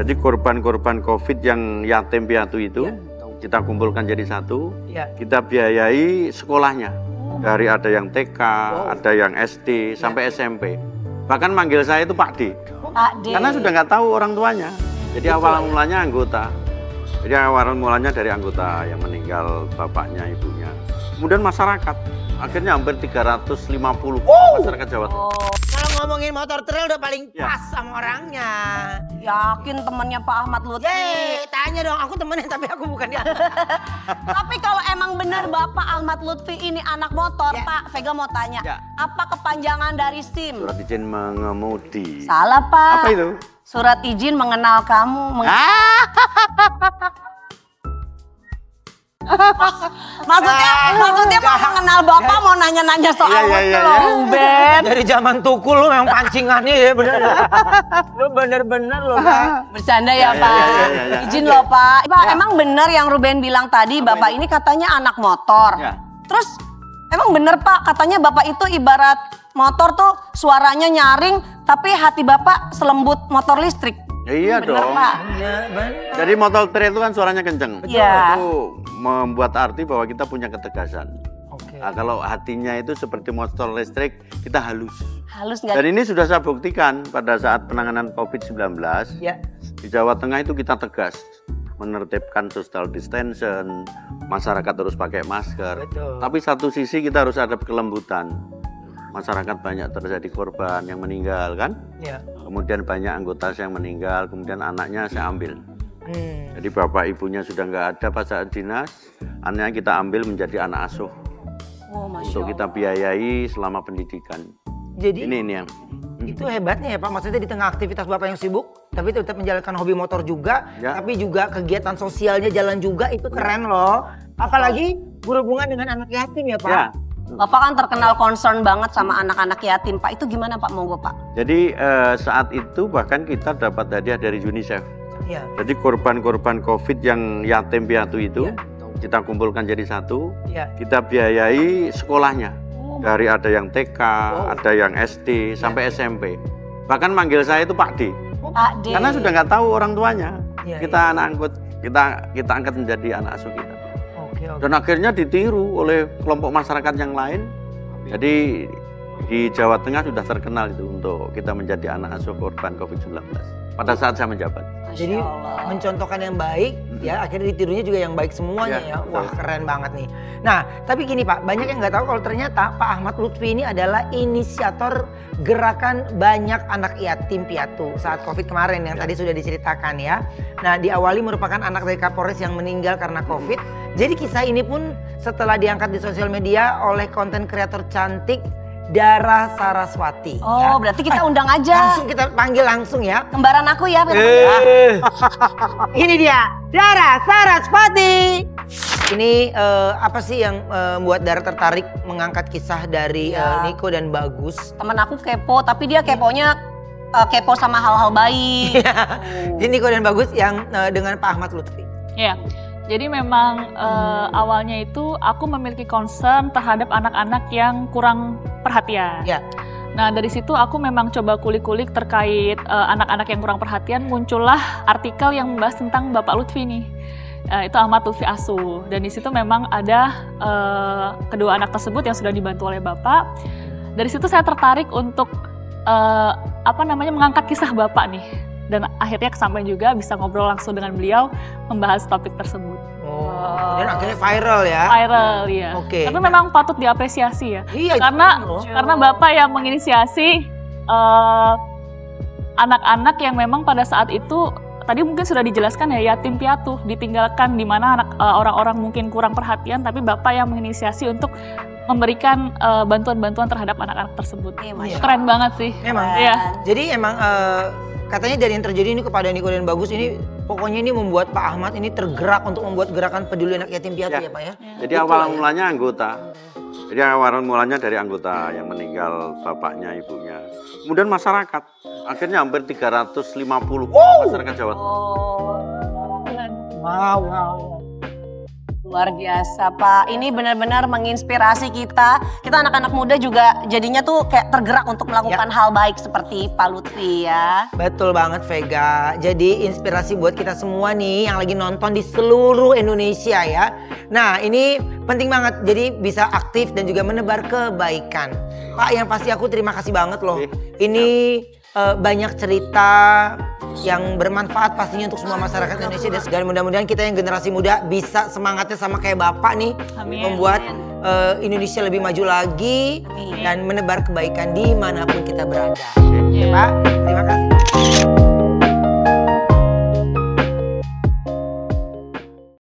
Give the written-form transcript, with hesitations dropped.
Jadi korban-korban COVID yang yatim piatu itu kita kumpulkan jadi satu, kita biayai sekolahnya. Dari ada yang TK, ada yang SD, sampai SMP. Bahkan manggil saya itu Pak D. Pak D. Karena sudah nggak tahu orang tuanya. Jadi awal mulanya anggota. Jadi awal mulanya dari anggota yang meninggal, bapaknya, ibunya. Kemudian masyarakat. Akhirnya hampir 350 masyarakat Jawa Tengah. Kalau ngomongin motor trail udah paling pas sama orangnya. Yakin temennya Pak Ahmad Lutfi? Yeay, tanya dong, aku temennya tapi aku bukan dia. Tapi kalau emang benar Bapak Ahmad Lutfi ini anak motor, Pak, Vega mau tanya, apa kepanjangan dari SIM? Surat izin mengemudi. Salah, Pak. Apa itu? Surat izin mengenal kamu. Maksudnya mau mengenal Bapak, mau nanya-nanya soal itu loh, Ben. Dari zaman tukul lu memang pancingannya ya bener. Lu bener-bener lo Pak. Bercanda ya Pak. Izin loh Pak. Pak, emang bener yang Ruben bilang tadi, Bapak ini katanya anak motor. Terus emang bener Pak, katanya Bapak itu ibarat motor tuh suaranya nyaring, tapi hati Bapak selembut motor listrik. Ya iya bener, dong. Pak. Jadi motor trail itu kan suaranya kenceng. Iya. Itu membuat arti bahwa kita punya ketegasan. Nah, kalau hatinya itu seperti motor listrik, kita halus. Halus nggak? Dan ini sudah saya buktikan pada saat penanganan COVID-19. Di Jawa Tengah itu kita tegas. Menertibkan social distancing, masyarakat harus pakai masker. Tapi satu sisi kita harus ada kelembutan. Masyarakat banyak terjadi korban yang meninggal kan? Kemudian banyak anggota saya yang meninggal, kemudian anaknya saya ambil. Jadi bapak ibunya sudah nggak ada pas saat dinas, anaknya kita ambil menjadi anak asuh. Untuk kita biayai selama pendidikan. Jadi ini yang itu hebatnya ya Pak, maksudnya di tengah aktivitas Bapak yang sibuk, tapi tetap menjalankan hobi motor juga, tapi juga kegiatan sosialnya jalan juga, itu keren loh. Apalagi berhubungan dengan anak yatim ya Pak. Bapak kan terkenal concern banget sama anak-anak yatim, Pak. Itu gimana Pak, monggo Pak? Jadi saat itu bahkan kita dapat hadiah dari UNICEF. Jadi korban-korban COVID yang yatim piatu itu kita kumpulkan jadi satu, kita biayai sekolahnya. Dari ada yang TK, ada yang SD, sampai SMP. Bahkan manggil saya itu Pak D. Pak D. Karena sudah nggak tahu orang tuanya. Kita anak angkut, kita angkat menjadi anak asuh kita. Dan akhirnya ditiru oleh kelompok masyarakat yang lain. Jadi di Jawa Tengah sudah terkenal itu untuk kita menjadi anak asuh korban COVID-19 pada saat saya menjabat. Jadi mencontohkan yang baik, ya akhirnya ditirunya juga yang baik semuanya ya. Wah keren banget nih. Nah tapi gini Pak, banyak yang nggak tahu kalau ternyata Pak Ahmad Lutfi ini adalah inisiator gerakan banyak anak yatim piatu saat COVID kemarin yang tadi sudah diceritakan ya. Nah diawali merupakan anak dari Kapolres yang meninggal karena COVID. Jadi kisah ini pun setelah diangkat di sosial media oleh konten kreator cantik Dara Saraswati. Berarti kita undang aja. Langsung kita panggil langsung ya. Kembaran aku ya. Ini dia, Dara Saraswati. Ini apa sih yang membuat Dara tertarik mengangkat kisah dari Niko dan Bagus? Temen aku kepo, tapi dia keponya kepo sama hal-hal baik. Ini Niko dan Bagus yang dengan Pak Ahmad Lutfi. Iya. Jadi memang awalnya itu aku memiliki concern terhadap anak-anak yang kurang perhatian. Nah dari situ aku memang coba kulik-kulik terkait anak-anak yang kurang perhatian, muncullah artikel yang membahas tentang Bapak Lutfi nih. Itu Ahmad Lutfi Asuh. Dan di situ memang ada kedua anak tersebut yang sudah dibantu oleh Bapak. Dari situ saya tertarik untuk mengangkat kisah Bapak nih. Dan akhirnya kesampaian juga bisa ngobrol langsung dengan beliau membahas topik tersebut. Dan akhirnya viral ya? Viral ya. Tapi memang patut diapresiasi ya. Karena Bapak yang menginisiasi anak-anak yang memang pada saat itu tadi mungkin sudah dijelaskan ya, yatim piatu, ditinggalkan di mana orang-orang mungkin kurang perhatian, tapi Bapak yang menginisiasi untuk memberikan bantuan-bantuan terhadap anak-anak tersebut. Keren banget sih. Memang. Jadi emang katanya dari yang terjadi ini kepada Niko dan Bagus ini, pokoknya ini membuat Pak Ahmad ini tergerak untuk membuat gerakan peduli anak yatim piatu ya Pak ya? Jadi awal mulanya anggota. Jadi awal mulanya dari anggota yang meninggal, bapaknya, ibunya. Kemudian masyarakat. Akhirnya hampir 350 masyarakat Jawa Tengah. Luar biasa Pak, ini benar-benar menginspirasi kita. Kita anak-anak muda juga jadinya tuh kayak tergerak untuk melakukan hal baik seperti Pak Lutfi ya. Betul banget Vega, jadi inspirasi buat kita semua nih yang lagi nonton di seluruh Indonesia ya. Nah ini penting banget, jadi bisa aktif dan juga menebar kebaikan. Pak yang pasti aku terima kasih banget loh. Ini banyak cerita yang bermanfaat pastinya untuk semua masyarakat Indonesia dan mudah-mudahan kita yang generasi muda bisa semangatnya sama kayak Bapak nih. Amin. Membuat Indonesia lebih maju lagi. Amin. Dan menebar kebaikan dimanapun kita berada. Pak, terima kasih.